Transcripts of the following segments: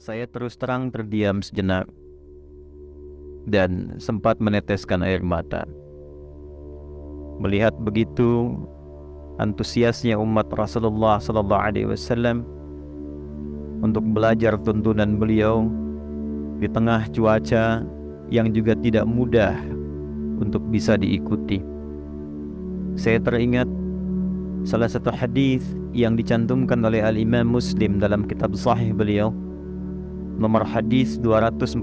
Saya terus terang terdiam sejenak dan sempat meneteskan air mata. Melihat begitu antusiasnya umat Rasulullah SAW untuk belajar tuntunan beliau di tengah cuaca yang juga tidak mudah untuk bisa diikuti. Saya teringat salah satu hadis yang dicantumkan oleh Al-Imam Muslim dalam kitab Sahih beliau, nomor hadis 249,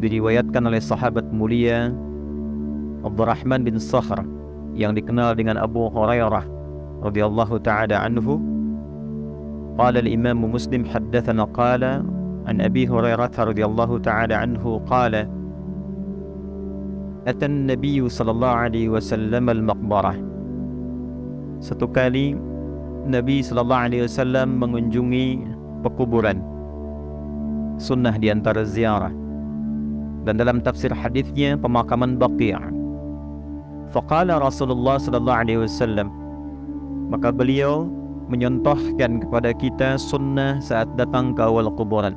diriwayatkan oleh sahabat mulia Abdurrahman bin Sakhr yang dikenal dengan Abu Hurairah radhiyallahu ta'ala anhu. Qala al-Imam Muslim haddatsana qala an Abi Hurairah radhiyallahu ta'ala anhu qala ata an-nabiy sallallahu alaihi wasallam al-maqbarah. Satu kali Nabi sallallahu alaihi wasallam mengunjungi pekuburan, sunnah di antara ziarah, dan dalam tafsir hadisnya pemakaman Baqi'. Faqala Rasulullah sallallahu alaihi wasallam, maka beliau menyontohkan kepada kita sunnah saat datang ke awal kuburan.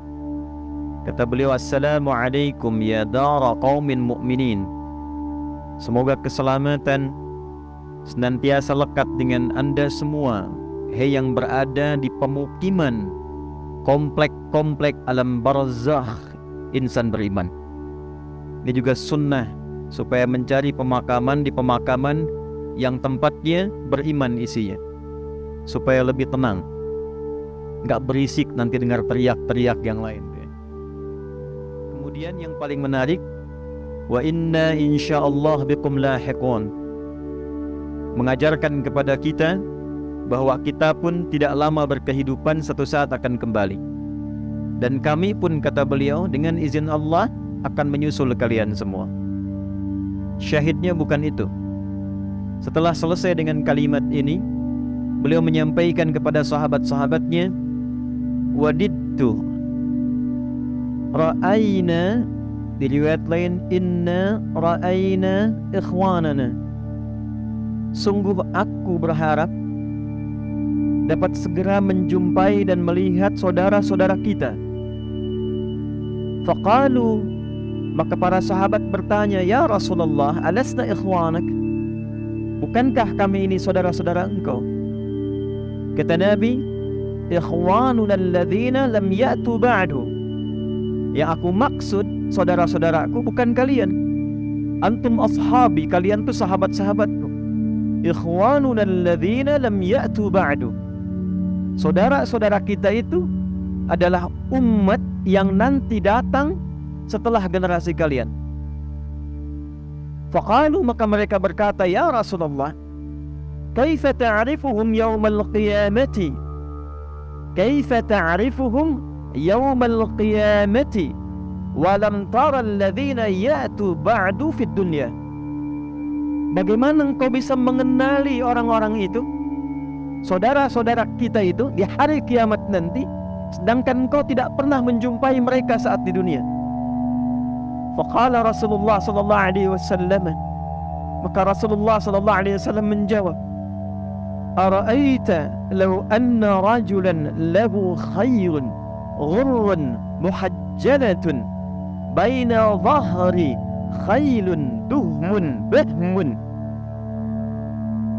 Kata beliau, Assalamualaikum ya dara qaumin mu'minin. Semoga keselamatan senantiasa lekat dengan anda semua, hei yang berada di pemukiman komplek-komplek alam barzakh insan beriman. Ini juga sunnah supaya mencari pemakaman di pemakaman yang tempatnya beriman isinya, supaya lebih tenang, nggak berisik nanti dengar teriak-teriak yang lain. Kemudian yang paling menarik, wa inna insyaallah bikum lahiqun, mengajarkan kepada kita bahwa kita pun tidak lama berkehidupan, satu saat akan kembali. Dan kami pun, kata beliau, dengan izin Allah akan menyusul kalian semua. Syahidnya bukan itu. Setelah selesai dengan kalimat ini, beliau menyampaikan kepada sahabat-sahabatnya, wadidtu ra'ayna, di riwayat lain, inna ra'ayna ikhwanana, sungguh aku berharap dapat segera menjumpai dan melihat saudara-saudara kita. Faqalu, maka para sahabat bertanya, ya Rasulullah, alasna ikhwanak, bukankah kami ini saudara-saudara engkau? Kata Nabi, ikhwanuna alladhina lam ya'tu ba'du, yang aku maksud saudara-saudaraku bukan kalian. Antum ashabi, kalian tuh sahabat-sahabatku. Ikhwanuna alladhina lam ya'tu ba'du, saudara-saudara kita itu adalah umat yang nanti datang setelah generasi kalian. Faqalu, maka mereka berkata, ya Rasulullah, kaifa ta'rifuhum yawmal qiyamati, kaifa ta'rifuhum yawmal qiyamati walam tara alladhina ya'tu ba'du fid dunya. Bagaimana engkau bisa mengenali orang-orang itu, saudara-saudara kita itu di hari kiamat nanti, sedangkan engkau tidak pernah menjumpai mereka saat di dunia? Faqala Rasulullah sallallahu alaihi wasallam, maka Rasulullah sallallahu alaihi wasallam menjawab, ara'aita law anna rajulan lahu khayrun ghurrun muhajjalatun baina dhahri khailun duhmun bahmun.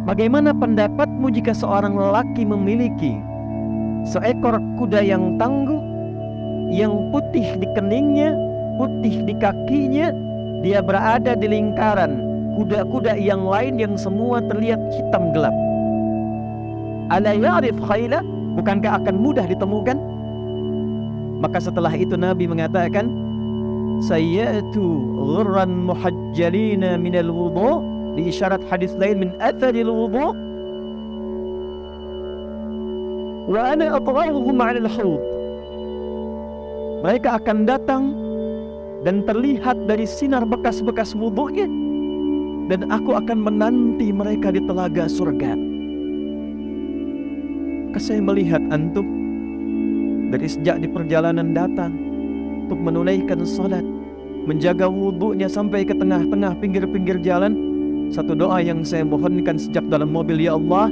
Bagaimana pendapatmu jika seorang lelaki memiliki seekor kuda yang tangguh, yang putih di keningnya, putih di kakinya, dia berada di lingkaran kuda-kuda yang lain yang semua terlihat hitam gelap. Ala ya'rif khayla, bukankah akan mudah ditemukan? Maka setelah itu Nabi mengatakan, sayyatu ghurran muhajjalina minal wudu', di isyarat hadis lain, min atharil wudu', wa ana atgharuhum 'ala al-hawd. Mereka akan datang dan terlihat dari sinar bekas-bekas wudu'nya, dan aku akan menanti mereka di telaga surga. Maka saya melihat antum dari sejak di perjalanan datang untuk menunaikan salat, menjaga wudu'nya sampai ke tengah-tengah pinggir-pinggir jalan. Satu doa yang saya mohonkan sejak dalam mobil, ya Allah,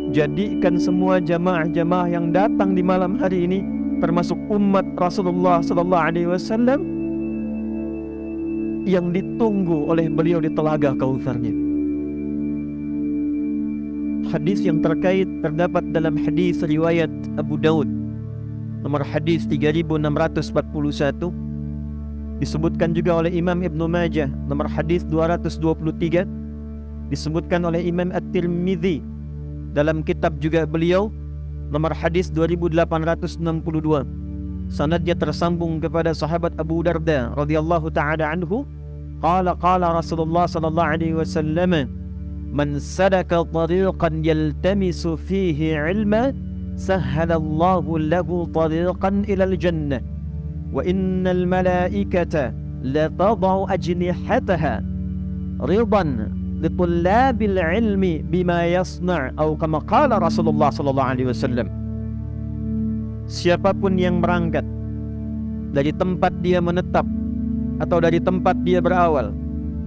jadikan semua jamaah-jamaah yang datang di malam hari ini termasuk umat Rasulullah sallallahu alaihi wasallam yang ditunggu oleh beliau di telaga Kautsarnya. Hadis yang terdapat dalam hadis riwayat Abu Daud nomor hadis 3641, disebutkan juga oleh Imam Ibnu Majah nomor hadis 223, disebutkan oleh Imam At-Tirmidzi dalam kitab juga beliau nomor hadis 2862. Sanadnya tersambung kepada sahabat Abu Darda radhiyallahu taala anhu, qala Rasulullah sallallahu alaihi wasallam, man sadaka tariqan yaltamisu fihi ilma sahhalallahu lahu tariqan ila al-jannah wa innal malaikata la tad'u ajnihataha ridan litullabil ilmi bima yasna' atau kama qala Rasulullah sallallahu alaihi wasallam. Siapapun yang berangkat dari tempat dia menetap atau dari tempat dia berawal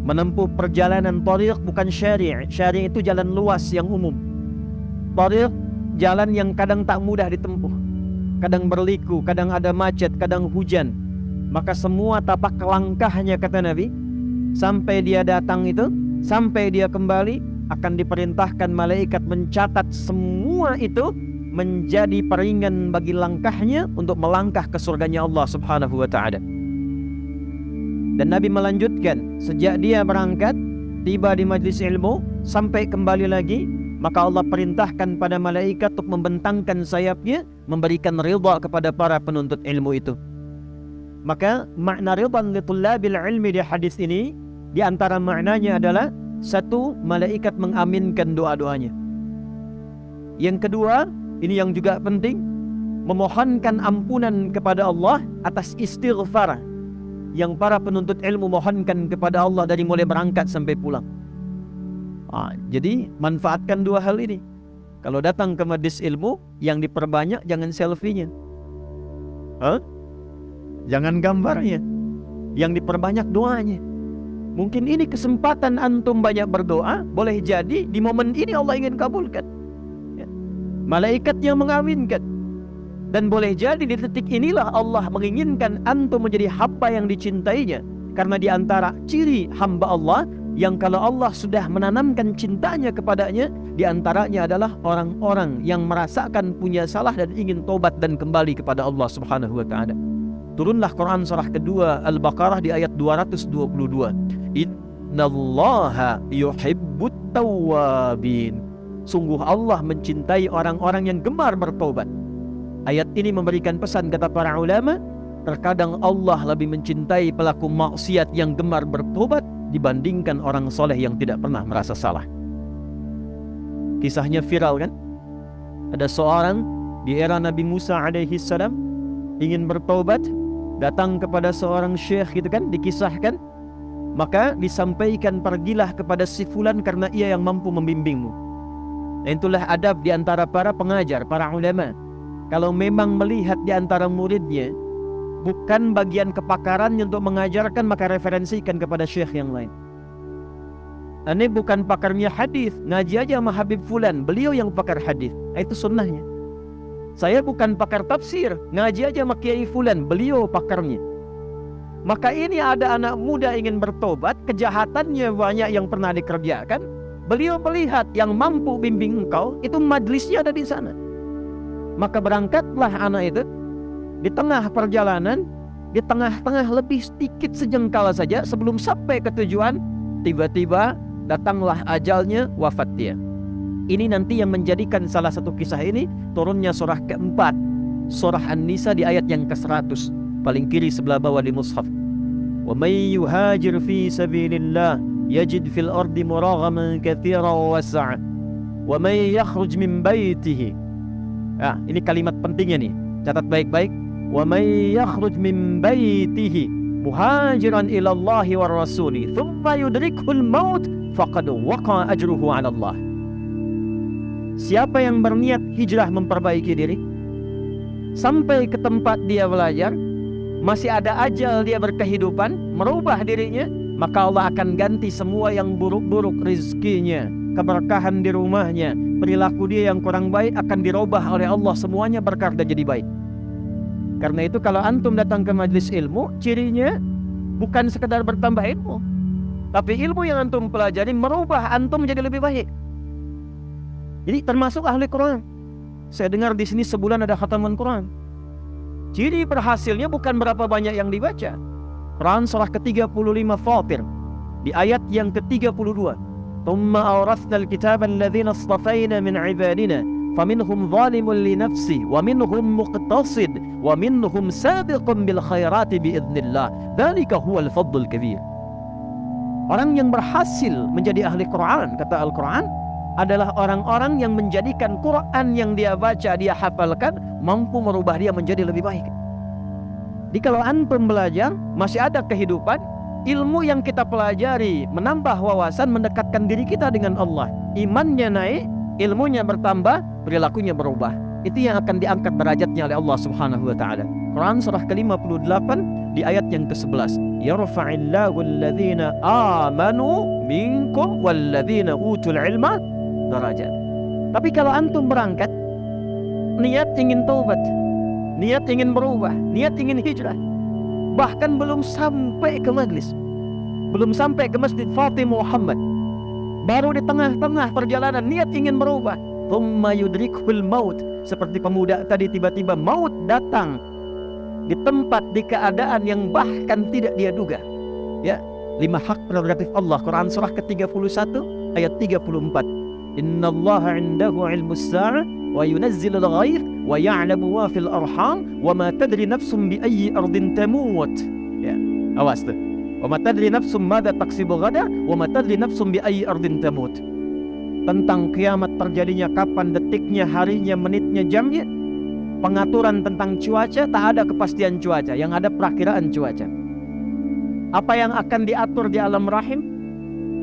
menempuh perjalanan tariq, bukan syari'. Syari' itu jalan luas yang umum. Tariq jalan yang kadang tak mudah ditempuh, kadang berliku, kadang ada macet, kadang hujan. Maka semua tapak langkahnya, kata Nabi, sampai dia datang itu, sampai dia kembali, akan diperintahkan malaikat mencatat semua itu menjadi peringan bagi langkahnya untuk melangkah ke surganya Allah subhanahu wa ta'ala. Dan Nabi melanjutkan, sejak dia berangkat, tiba di majlis ilmu, sampai kembali lagi, maka Allah perintahkan pada malaikat untuk membentangkan sayapnya, memberikan ridha kepada para penuntut ilmu itu. Maka makna ridhan li tullabil ilmi di hadis ini, di antara maknanya adalah, satu, malaikat mengaminkan doa-doanya. Yang kedua, ini yang juga penting, memohonkan ampunan kepada Allah atas istighfar yang para penuntut ilmu mohonkan kepada Allah dari mulai berangkat sampai pulang. Jadi manfaatkan dua hal ini. Kalau datang ke majlis ilmu, yang diperbanyak jangan selfie-nya, jangan gambarnya, yang diperbanyak doanya. Mungkin ini kesempatan antum banyak berdoa, boleh jadi di momen ini Allah ingin kabulkan. Malaikat yang mengaminkan. Dan boleh jadi di detik inilah Allah menginginkan antum menjadi hamba yang dicintainya. Karena di antara ciri hamba Allah yang kalau Allah sudah menanamkan cintanya kepadanya, di antaranya adalah orang-orang yang merasakan punya salah dan ingin tobat dan kembali kepada Allah subhanahu wa ta'ala. Turunlah Quran surah kedua Al-Baqarah di ayat 222. Innallaha yuhibbut tawwabin. Sungguh Allah mencintai orang-orang yang gemar bertobat. Ayat ini memberikan pesan, kata para ulama, terkadang Allah lebih mencintai pelaku maksiat yang gemar bertobat dibandingkan orang soleh yang tidak pernah merasa salah. Kisahnya viral kan? Ada seorang di era Nabi Musa alaihi salam ingin bertobat, datang kepada seorang syekh gitu kan, dikisahkan. Maka disampaikan, pergilah kepada si fulan karena ia yang mampu membimbingmu. Dan itulah adab di antara para pengajar, para ulama. Kalau memang melihat di antara muridnya bukan bagian kepakarannya untuk mengajarkan, maka referensikan kepada syekh yang lain. Ini bukan pakarnya hadis, ngaji aja sama Habib fulan, beliau yang pakar hadis. Itu sunnahnya. Saya bukan pakar tafsir, ngaji aja sama Kiai fulan, beliau pakarnya. Maka ini ada anak muda ingin bertobat, kejahatannya banyak yang pernah dikerjakan. Beliau melihat yang mampu bimbing engkau, itu majlisnya ada di sana. Maka berangkatlah anak itu. Di tengah perjalanan, di tengah-tengah lebih sedikit sejengkal saja sebelum sampai ke tujuan, tiba-tiba datanglah ajalnya, wafat dia. Ini nanti yang menjadikan salah satu kisah ini turunnya surah keempat, surah An-Nisa di ayat yang ke-100, paling kiri sebelah bawah di mushaf. Wa may yuhajir fi sabilillah yajid fil ardi muraghaman katsiran wa was'a wa may yakhruj min baitihi. Ini kalimat pentingnya nih, catat baik-baik. Wa may yakhruj min baitihi muhajiran ila Allah wa rasuli thumma yudrikuhul maut faqad waqa ajruhu 'ala Allah. Siapa yang berniat hijrah memperbaiki diri sampai ke tempat dia belajar, masih ada ajal dia berkehidupan, merubah dirinya, maka Allah akan ganti semua yang buruk-buruk rizkinya, keberkahan di rumahnya, perilaku dia yang kurang baik akan dirubah oleh Allah, semuanya berkah dan jadi baik. Karena itu kalau antum datang ke majelis ilmu, cirinya bukan sekedar bertambah ilmu, tapi ilmu yang antum pelajari merubah antum menjadi lebih baik. Jadi termasuk ahli Quran. Saya dengar di sini sebulan ada khataman Quran. Ciri berhasilnya bukan berapa banyak yang dibaca. Quran surah ke-35 Fatir di ayat yang ke-32. Thumma awrathna al-kitaba alladhina istafayna min ibadina faminhum zalimun li nafsi wa minhum muqtasid wa minhum sabiqun bil khairati biidznillah. Dzalika huwal fadlul kabir. Orang yang berhasil menjadi ahli Quran, kata Al-Quran, adalah orang-orang yang menjadikan Quran yang dia baca, dia hafalkan, mampu merubah dia menjadi lebih baik. Jadi kalau antum belajar, masih ada kehidupan, ilmu yang kita pelajari menambah wawasan, mendekatkan diri kita dengan Allah. Imannya naik, ilmunya bertambah, perilakunya berubah. Itu yang akan diangkat derajatnya oleh Allah Subhanahu wa taala. Quran surah ke-58 di ayat yang ke-11. Yarfa'illahu alladhina amanu minkum walladhina utul ilma darajat. Tapi kalau antum berangkat niat ingin taubat, niat ingin berubah, niat ingin hijrah, bahkan belum sampai ke majlis, belum sampai ke Masjid Fatimah Muhammad, baru di tengah-tengah perjalanan niat ingin berubah, thumma yudrikhul maut, seperti pemuda tadi tiba-tiba maut datang di tempat, di keadaan yang bahkan tidak dia duga. Ya, 5 hak prerogatif Allah. Quran surah ke-31 ayat 34. Innallaha 'indahu 'ilmus sa'ah wa yunazzilul ghaith wa ya'lamu ma fil arham wa ma tadri nafsum bi ayyi ardin tamut. Ya, awas tuh. Wa ma tadri nafsum madza taksibu ghada wa ma tadri nafsum bi ayyi ardin tamut. Tentang kiamat terjadinya kapan, detiknya, harinya, menitnya, jamnya. Pengaturan tentang cuaca, tak ada kepastian cuaca, yang ada perakiraan cuaca. Apa yang akan diatur di alam rahim,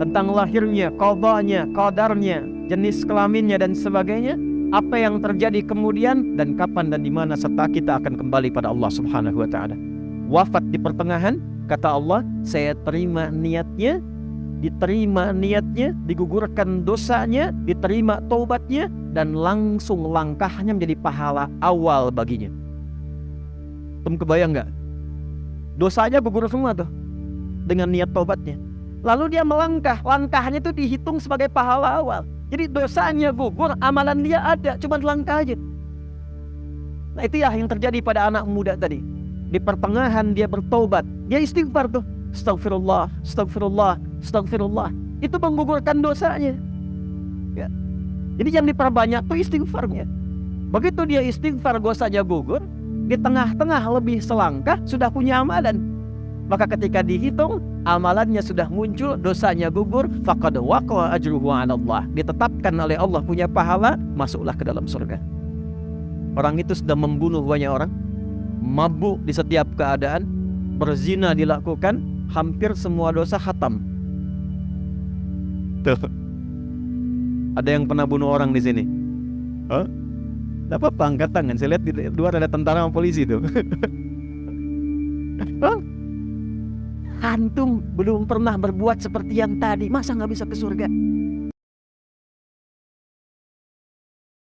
tentang lahirnya, qadanya, qadarnya, jenis kelaminnya dan sebagainya, apa yang terjadi kemudian dan kapan dan di mana, serta kita akan kembali pada Allah Subhanahu wa taala. Wafat di pertengahan, kata Allah, saya terima niatnya, diterima niatnya, digugurkan dosanya, diterima taubatnya, dan langsung langkahnya menjadi pahala awal baginya. Kamu kebayang nggak? Dosanya gugur semua tuh dengan niat taubatnya. Lalu dia melangkah, langkahnya itu dihitung sebagai pahala awal. Jadi dosanya gugur, amalan dia ada, cuma langkah aja. Nah itu ya yang terjadi pada anak muda tadi. Di pertengahan dia bertaubat, dia istighfar tuh, astagfirullah, astagfirullah, astagfirullah. Itu menggugurkan dosanya. Ya. Jadi yang diperbanyak tuh istighfarnya. Begitu dia istighfar, dosanya gugur, di tengah-tengah lebih selangkah sudah punya amalan. Maka ketika dihitung, amalannya sudah muncul, dosanya gugur, faqad waqa'a ajruhu 'ala Allah. Ditetapkan oleh Allah punya pahala, masuklah ke dalam surga. Orang itu sudah membunuh banyak orang, mabuk di setiap keadaan, berzina dilakukan, hampir semua dosa khatam. Tuh. Ada yang pernah bunuh orang di sini? Hah? Tidak apa-apa, angkat tangan. Saya lihat di luar ada tentara sama polisi tuh. Hah? Antum belum pernah berbuat seperti yang tadi, masa nggak bisa ke surga?